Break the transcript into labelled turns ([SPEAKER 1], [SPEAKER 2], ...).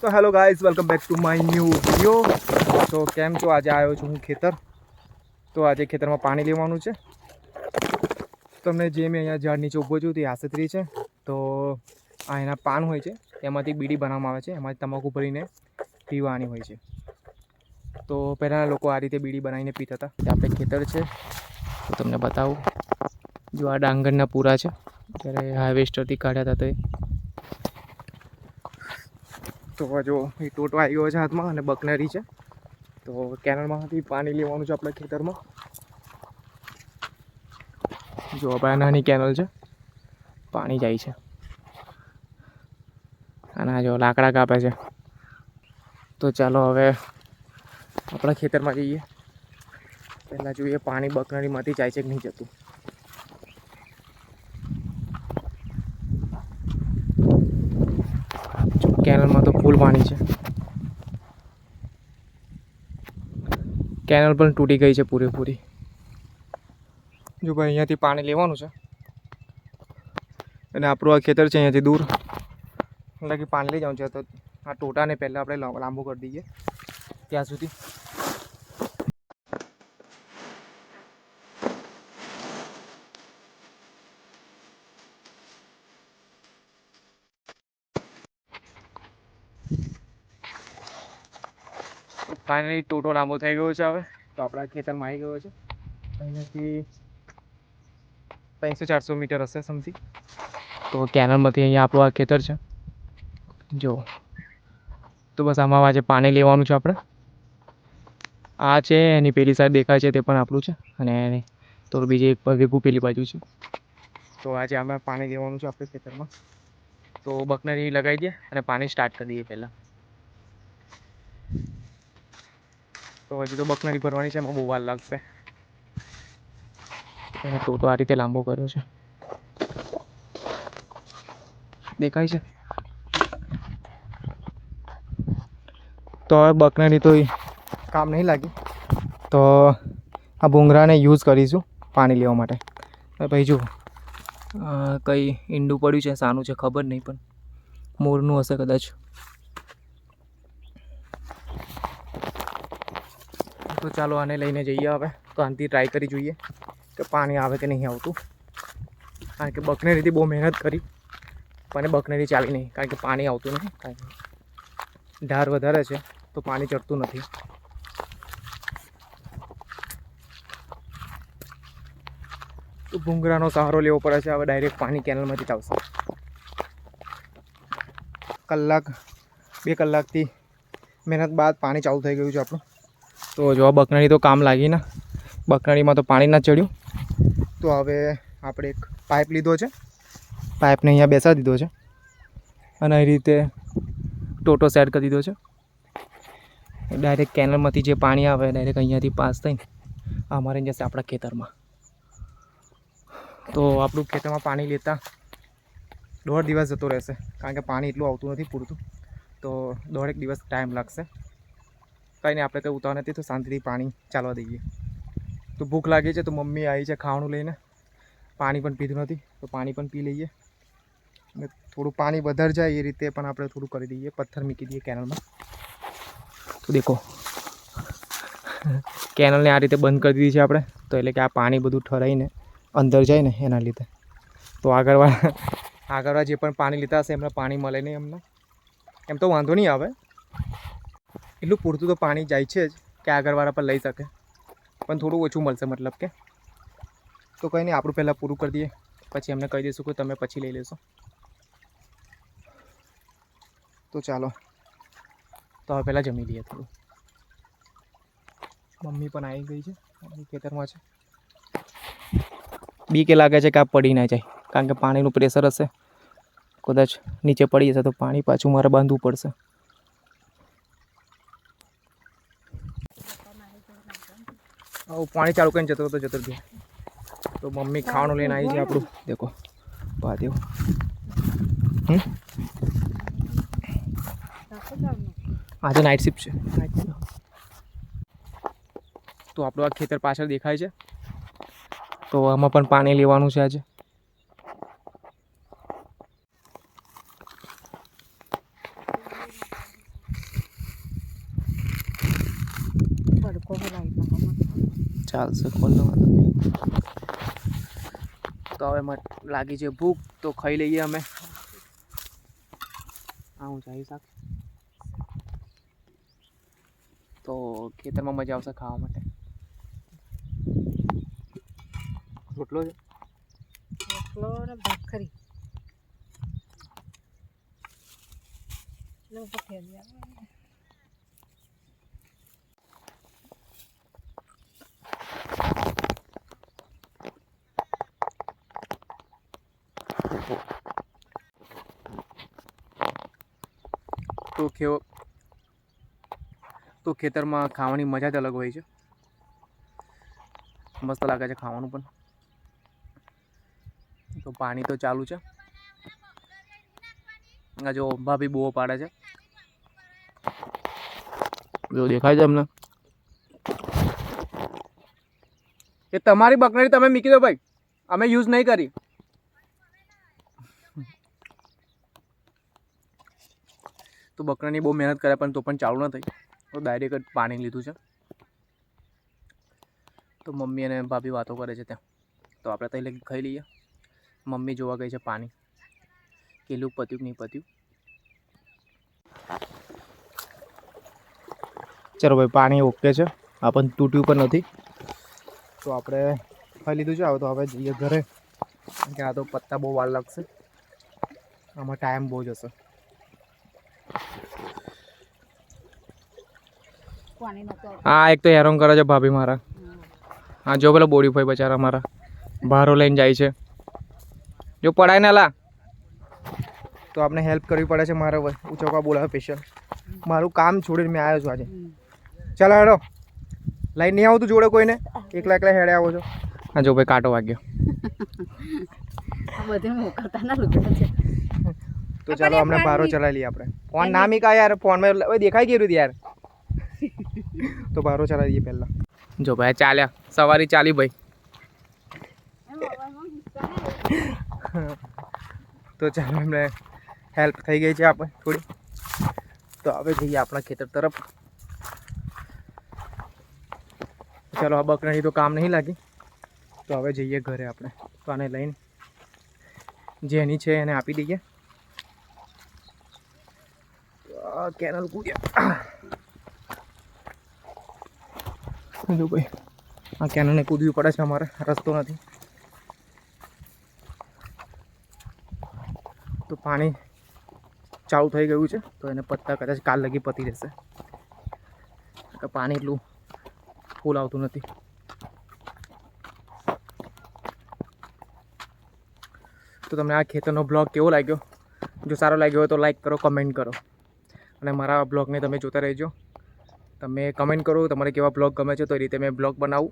[SPEAKER 1] તો hello guys, welcome back to my new video. તો કેમ છો? આજે આવ્યો છું હું ખેતર. તો આજે ખેતરમાં પાણી લેવાનું છે. તમને જે મેં અહીંયા ઝાડ નીચે ઊભો છું તે આસત્રી છે. તો આ એના પાન હોય છે, એમાંથી બીડી બનાવવામાં આવે છે, એમાંથી તમાકુ ભરીને પીવાની હોય છે. તો પહેલાંના લોકો આ રીતે બીડી બનાવીને પીતા હતા. આપણે ખેતર છે તો તમને બતાવું. જો આ ડાંગરના પૂરા છે, ત્યારે હાર્વેસ્ટરથી કાઢ્યા હતા. તો જો એ ટોટો આવી ગયો છે હાથમાં અને બકનરી છે. તો કેનલમાંથી પાણી લેવાનું છે આપણા ખેતરમાં. જો આપણે નાની કેનલ છે, પાણી જાય છે. અને જો લાકડા કાપે છે. તો ચાલો હવે આપણા ખેતરમાં જઈએ. પહેલાં જોઈએ પાણી બકનરીમાંથી જાય છે કે નહીં જતું. કેનલમાં તો ફૂલ પાણી છે. કેનલ પણ તૂટી ગઈ છે પૂરેપૂરી. જો ભાઈ અહીંયાથી પાણી લેવાનું છે અને આપણું આ ખેતર છે અહીંયાથી દૂર, એટલે કે પાણી લઈ જવાનું છે. તો આ ટોટાને પહેલાં આપણે લાંબુ કરી દઈએ ત્યાં સુધી. ફાઇનલી ટોટો લાંબો થઈ ગયો છે. હવે તો આપણા ખેતરમાં આવી ગયો છે. અહીંયાથી 300-400 મીટર હશે સમથિંગ. તો કેનલમાંથી અહીંયા આપણું આ ખેતર છે. જો તો બસ આમાં આજે પાણી લેવાનું છે આપણે. આ છે એની પેલી સાઈડ દેખાય છે તે પણ આપણું છે, અને તો બીજી એક ભેગું પેલી બાજુ છે. તો આજે આમાં પાણી લેવાનું છે આપણે ખેતરમાં. તો બકનરી લગાવી દઈએ અને પાણી સ્ટાર્ટ કરી દઈએ પહેલાં. તો હજી તો બકનરી ભરવાની છે, એમાં બહુ વાર લાગશે. ટોટો આ રીતે લાંબો કર્યો છે, દેખાય છે. તો હવે બકનરી તો કામ નહીં લાગી, તો આ ભૂંગળાને યુઝ કરીશું પાણી લેવા માટે. ભાઈ જુઓ કંઈ ઈંડું પડ્યું છે, સાનું છે ખબર નહીં, પણ મોરનું હશે કદાચ. તો ચાલો આને લઈને જઈએ હવે. તો આનાથી ટ્રાય કરી જોઈએ કે પાણી આવે કે નહીં આવતું. કારણ કે બકનરીથી બહુ મહેનત કરી પણ બકનરી ચાલી નહીં, કારણ કે પાણી આવતું નથી. કારણ કે ઢાર વધારે છે તો પાણી ચડતું નથી. તો ભૂંગળાનો સહારો લેવો પડે છે. હવે ડાયરેક્ટ પાણી કેનલમાંથી જ આવશે. 2 કલાકથી મહેનત બાદ પાણી ચાલુ થઈ ગયું છે આપણું. તો જો બકનરી તો કામ લાગી ને, બકનરીમાં તો પાણી ના ચડ્યું. તો હવે આપણે એક પાઇપ લીધો છે, પાઇપને અહીંયા બેસાડી દીધો છે અને એ રીતે ટોટો સેટ કરી દીધો છે. ડાયરેક્ટ કેનલમાંથી જે પાણી આવે ડાયરેક્ટ અહીંયાથી પાસ થઈને અમારે જશે આપણા ખેતરમાં. તો આપણું ખેતરમાં પાણી લેતા 1.5 દિવસ જતો રહેશે, કારણ કે પાણી એટલું આવતું નથી પૂરતું. તો 1.5 દિવસ ટાઈમ લાગશે. કંઈ નહીં, આપણે કંઈ ઉતાવળ નથી, તો શાંતિથી પાણી ચાલવા દઈએ. તો ભૂખ લાગી છે તો મમ્મી આવી છે ખાવાનું લઈને. પાણી પણ પીધું નથી તો પાણી પણ પી લઈએ. અને થોડું પાણી વધારે જાય એ રીતે પણ આપણે થોડું કરી દઈએ, પથ્થર મૂકી દઈએ કેનલમાં. તો દેખો કેનલને આ રીતે બંધ કરી દીધી છે આપણે. તો એટલે કે આ પાણી બધું ઠરાઈને અંદર જાય ને એના લીધે. તો આગળવાળા જે પણ પાણી લેતા હશે એમને પાણી મળે નહીં. એમ તો વાંધો નહીં આવે, એટલું પૂરતું તો પાણી જાય છે જ કે આગળવાળા પર લઈ શકે, પણ થોડું ઓછું મળશે. મતલબ કે તો કંઈ નહીં, આપણું પહેલાં પૂરું કરી દઈએ, પછી એમને કહી દઈશું કે તમે પછી લઈ લેશો. તો ચાલો, તો હવે પહેલાં જમી લઈએ થોડું. મમ્મી પણ આવી ગઈ છે, ખેતરમાં છે. બીક લાગે છે કે આ પડી ના જાય, કારણ કે પાણીનું પ્રેશર હશે. કદાચ નીચે પડી જશે તો પાણી પાછું મારે બાંધવું પડશે. પાણી ચાલુ કરીને જતો રહ્યો. તો મમ્મી ખાવાનું લઈને આવી છે આપણું. દેખો ભાદેવ. આજે નાઇટ શિફ્ટ છે. તો આપણું આ ખેતર પાછળ દેખાય છે. તો આમાં પણ પાણી લેવાનું છે આજે. ચાલશે ખોલ લો વાંધો નહીં. તો હવે લાગી છે ભૂખ તો ખાઈ લઈએ અમે. હા હું જઈ શાક તો ખેતરમાં મજા આવશે ખાવા માટે. રોટલો છે
[SPEAKER 2] ભાખરી
[SPEAKER 1] તો ખેતરમાં ખાવાની મજા જ અલગ હોય છે. મસ્ત લાગે છે ખાવાનું પણ. તો પાણી તો ચાલુ છે. આ જો ભાભી બૂવો પાડે છે. જો દેખાય છે અમને. એ તમારી બકરી તમે મૂકી દો ભાઈ, અમે યુઝ નહીં કરી. તો બકરાની બહુ મહેનત કરે પણ તો પણ ચાલુ ન થઈ, તો ડાયરેક્ટ જ પાણી લીધું છે. તો મમ્મી અને ભાભી વાતો કરે છે ત્યાં. તો આપણે ત્યાં લગી ખાઈ લઈએ. મમ્મી જોવા ગઈ છે પાણી કેટલું પત્યું કે નહીં પત્યું. ચાલો ભાઈ પાણી ઓકે છે, આ પણ તૂટ્યું પણ નથી. તો આપણે ખાઈ લીધું છે. હવે તો હવે જઈએ ઘરે, કે આ તો પત્તા બહુ વાર લાગશે, આમાં ટાઈમ બહુ જશે. હા એક તો હેરાન કરે છે ભાભી મારા. હા જો પેલો બોડી ભાઈ બચારા મારા ભારો લઈને જાય છે. જો પડાય ના લા તો આપણે હેલ્પ કરવી પડે છે. મારે ઉચકવા બોલાવે સ્પેશિયલ. મારું કામ છોડીને મેં આવ્યો છું આજે. ચાલો હેડો, લઈને નહીં આવું તું જોડે કોઈને, એકલા એકલા હેડે આવો છો. હા જો ભાઈ કાંટો વાગ્યો. તો ચાલો હમણાં ભારો ચલાવી લઈએ આપણે. ફોન ના મીકા યાર, ફોનમાં દેખાય ગયું યાર. તો ભારો ચલાવી દઈએ પહેલાં. જો ભાઈ ચાલ્યા, સવારી ચાલી ભાઈ. તો ચાલો એમને હેલ્પ થઈ ગઈ છે આપણે થોડી. તો હવે જઈએ આપણા ખેતર તરફ. ચાલો આ બકરાની તો કામ નહીં લાગી, તો હવે જઈએ ઘરે આપણે. તો આને લઈને જેની છે એને આપી દઈએ. કેનલ કૂદ્યા. જો ભાઈ આ કેનલને કૂદવી પડે છે, અમારે રસ્તો નથી. તો પાણી ચાલુ થઈ ગયું છે, તો એને પત્તા કદાચ કાલ લગી પતી રહેશે. પાણી એટલું ફૂલ આવતું નથી. તો તમને આ ખેતરનો બ્લોગ કેવો લાગ્યો? જો સારો લાગ્યો હોય તો લાઈક કરો, કમેન્ટ કરો, અને મારા બ્લોગને તમે જોતા રહેજો. તમે કમેન્ટ કરો તમારે કેવા બ્લોગ ગમે છે, તો એ રીતે મેં બ્લોગ બનાવું.